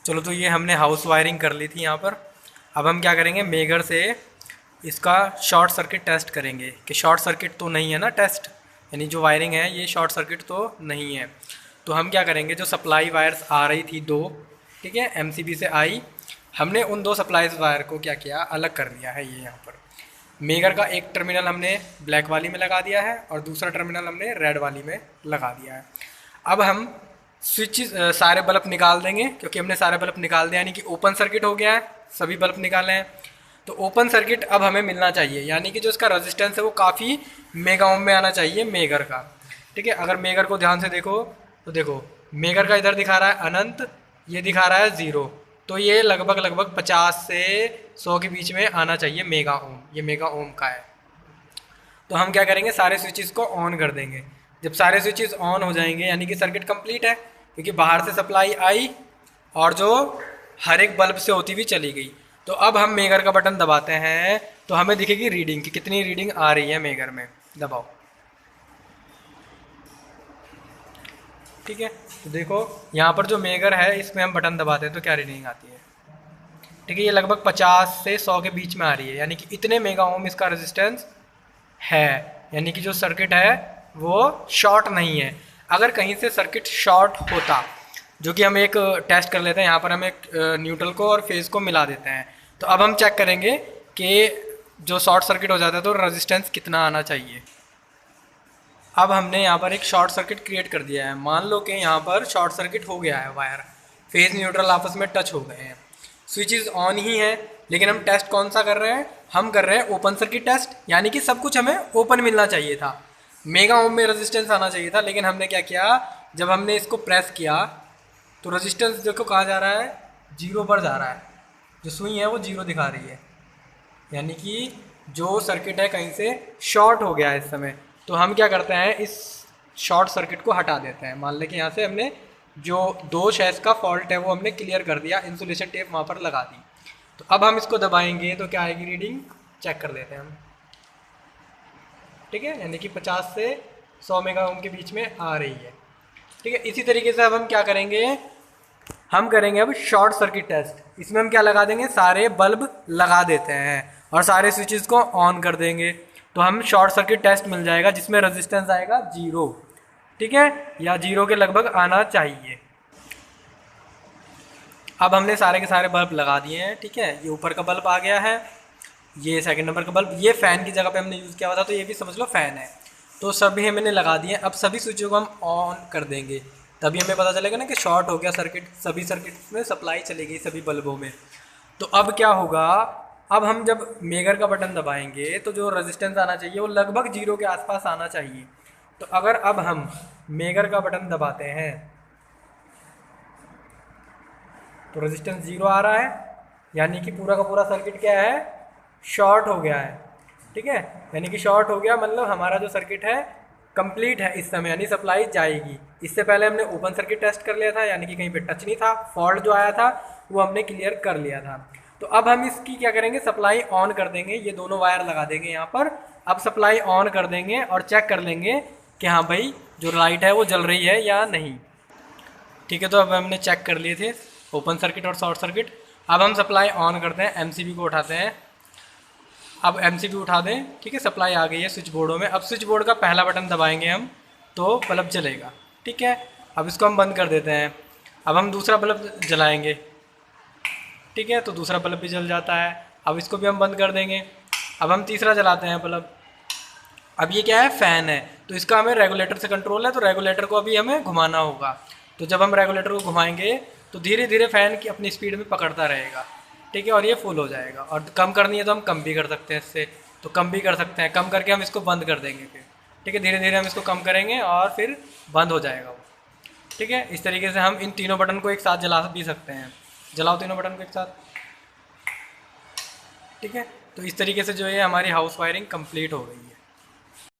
चलो तो ये हमने हाउस वायरिंग कर ली थी यहाँ पर। अब हम क्या करेंगे, मेगर से इसका शॉर्ट सर्किट टेस्ट करेंगे कि शॉर्ट सर्किट तो नहीं है ना टेस्ट, यानी जो वायरिंग है ये शॉर्ट सर्किट तो नहीं है। तो हम क्या करेंगे, जो सप्लाई वायर्स आ रही थी दो, ठीक है, एमसीबी से आई, हमने उन दो सप्लाई वायर को क्या किया, अलग कर लिया है। ये यहाँ पर मेगर का एक टर्मिनल हमने ब्लैक वाली में लगा दिया है और दूसरा टर्मिनल हमने रेड वाली में लगा दिया है। अब हम स्विच सारे बल्ब निकाल देंगे, क्योंकि हमने सारे बल्ब निकाल दिया, यानी कि ओपन सर्किट हो गया है, सभी बल्ब निकाले हैं। तो ओपन सर्किट अब हमें मिलना चाहिए, यानी कि जो इसका रेजिस्टेंस है वो काफ़ी मेगा ओम में आना चाहिए मेगर का, ठीक है। अगर मेगर को ध्यान से देखो तो देखो मेगर का इधर दिखा रहा है अनंत, ये दिखा रहा है 0, तो ये लगभग 50 से 100 के बीच में आना चाहिए मेगा ओम, ये मेगा ओम का है। तो हम क्या करेंगे, सारे स्विचेस को ऑन कर देंगे। जब सारे स्विचेस ऑन हो जाएंगे यानी कि सर्किट कंप्लीट है, क्योंकि बाहर से सप्लाई आई और जो हर एक बल्ब से होती हुई चली गई। तो अब हम मेगर का बटन दबाते हैं तो हमें दिखेगी रीडिंग कि कितनी रीडिंग आ रही है मेगर में। दबाओ, ठीक है। तो देखो यहाँ पर जो मेगर है इसमें हम बटन दबाते हैं तो क्या रीडिंग आती है, ठीक है। ये लगभग 50 से 100 के बीच में आ रही है, यानी कि इतने मेगा ओम इसका रेजिस्टेंस है, यानी कि जो सर्किट है वो शॉर्ट नहीं है। अगर कहीं से सर्किट शॉर्ट होता, जो कि हम एक टेस्ट कर लेते हैं, यहाँ पर हम एक न्यूट्रल को और फेज को मिला देते हैं, तो अब हम चेक करेंगे कि जो शॉर्ट सर्किट हो जाता है तो रेजिस्टेंस कितना आना चाहिए। अब हमने यहाँ पर एक शॉर्ट सर्किट क्रिएट कर दिया है। मान लो कि यहाँ पर शॉर्ट सर्किट हो गया है, वायर फेज न्यूट्रल आपस में टच हो गए हैं, स्विचेस ऑन ही है, लेकिन हम टेस्ट कौन सा कर रहे हैं, हम कर रहे हैं ओपन सर्किट टेस्ट, यानी कि सब कुछ हमें ओपन मिलना चाहिए था, मेगा ओम में रेजिस्टेंस आना चाहिए था। लेकिन हमने क्या किया, जब हमने इसको प्रेस किया तो रेजिस्टेंस देखो कहाँ जा रहा है, 0 पर जा रहा है, जो सुई है वो 0 दिखा रही है, यानी कि जो सर्किट है कहीं से शॉर्ट हो गया है इस समय। तो हम क्या करते हैं, इस शॉर्ट सर्किट को हटा देते हैं। मान लें कि यहाँ से हमने जो दोष है इसका फॉल्ट है वो हमने क्लियर कर दिया, इंसुलेशन टेप वहाँ पर लगा दी। तो अब हम इसको दबाएंगे तो क्या आएगी रीडिंग, चेक कर लेते हैं हम, ठीक है, यानी कि 50 से 100 मेगा ओम के बीच में आ रही है, ठीक है। इसी तरीके से अब हम क्या करेंगे, हम करेंगे अब शॉर्ट सर्किट टेस्ट। इसमें हम क्या लगा देंगे, सारे बल्ब लगा देते हैं और सारे स्विचेस को ऑन कर देंगे, तो हम शॉर्ट सर्किट टेस्ट मिल जाएगा जिसमें रेजिस्टेंस आएगा 0, ठीक है, या 0 के लगभग आना चाहिए। अब हमने सारे के सारे बल्ब लगा दिए हैं, ठीक है। ये ऊपर का बल्ब आ गया है, ये सेकंड नंबर का बल्ब, ये फ़ैन की जगह पे हमने यूज़ किया हुआ था, तो ये भी समझ लो फ़ैन है। तो सभी हमने लगा दिए। अब सभी स्विचों को हम ऑन कर देंगे, तभी हमें पता चलेगा ना कि शॉर्ट हो गया सर्किट, सभी सर्किट में सप्लाई चली गई सभी बल्बों में। तो अब क्या होगा, अब हम जब मेगर का बटन दबाएंगे तो जो रेजिस्टेंस आना चाहिए वो लगभग 0 के आसपास आना चाहिए। तो अगर अब हम मेगर का बटन दबाते हैं तो रेजिस्टेंस 0 आ रहा है, यानी कि पूरा का पूरा सर्किट क्या है, शॉर्ट हो गया है, ठीक है। यानी कि शॉर्ट हो गया मतलब हमारा जो सर्किट है कंप्लीट है इस समय, यानी सप्लाई जाएगी। इससे पहले हमने ओपन सर्किट टेस्ट कर लिया था, यानी कि कहीं पे टच नहीं था, फॉल्ट जो आया था वो हमने क्लियर कर लिया था। तो अब हम इसकी क्या करेंगे, सप्लाई ऑन कर देंगे, ये दोनों वायर लगा देंगे यहाँ पर। अब सप्लाई ऑन कर देंगे और चेक कर लेंगे कि हाँ भाई जो लाइट है वो जल रही है या नहीं, ठीक है। तो अब हमने चेक कर लिए थे ओपन सर्किट और शॉर्ट सर्किट। अब हम सप्लाई ऑन करते हैं, एमसीबी को उठाते हैं। अब एमसीबी उठा दें, ठीक है, सप्लाई आ गई है स्विच बोर्डों में। अब स्विच बोर्ड का पहला बटन दबाएंगे हम तो बल्ब जलेगा, ठीक है। अब इसको हम बंद कर देते हैं। अब हम दूसरा बल्ब जलाएंगे, ठीक है, तो दूसरा बल्ब भी जल जाता है। अब इसको भी हम बंद कर देंगे। अब हम तीसरा जलाते हैं बल्ब। अब ये क्या है, फ़ैन है, तो इसका हमें रेगुलेटर से कंट्रोल है, तो रेगुलेटर को अभी हमें घुमाना होगा। तो जब हम रेगुलेटर को घुमाएंगे तो धीरे धीरे फ़ैन की अपनी स्पीड में पकड़ता रहेगा, ठीक है, और ये फुल हो जाएगा। और कम करनी है तो हम कम भी कर सकते हैं इससे, तो कम भी कर सकते हैं, कम करके हम इसको बंद कर देंगे फिर, ठीक है। धीरे धीरे हम इसको कम करेंगे और फिर बंद हो जाएगा वो, ठीक है। इस तरीके से हम इन तीनों बटन को एक साथ जला भी सकते हैं। जलाओ तीनों बटन को एक साथ, ठीक है। तो इस तरीके से जो है हमारी हाउस वायरिंग कंप्लीट हो गई है।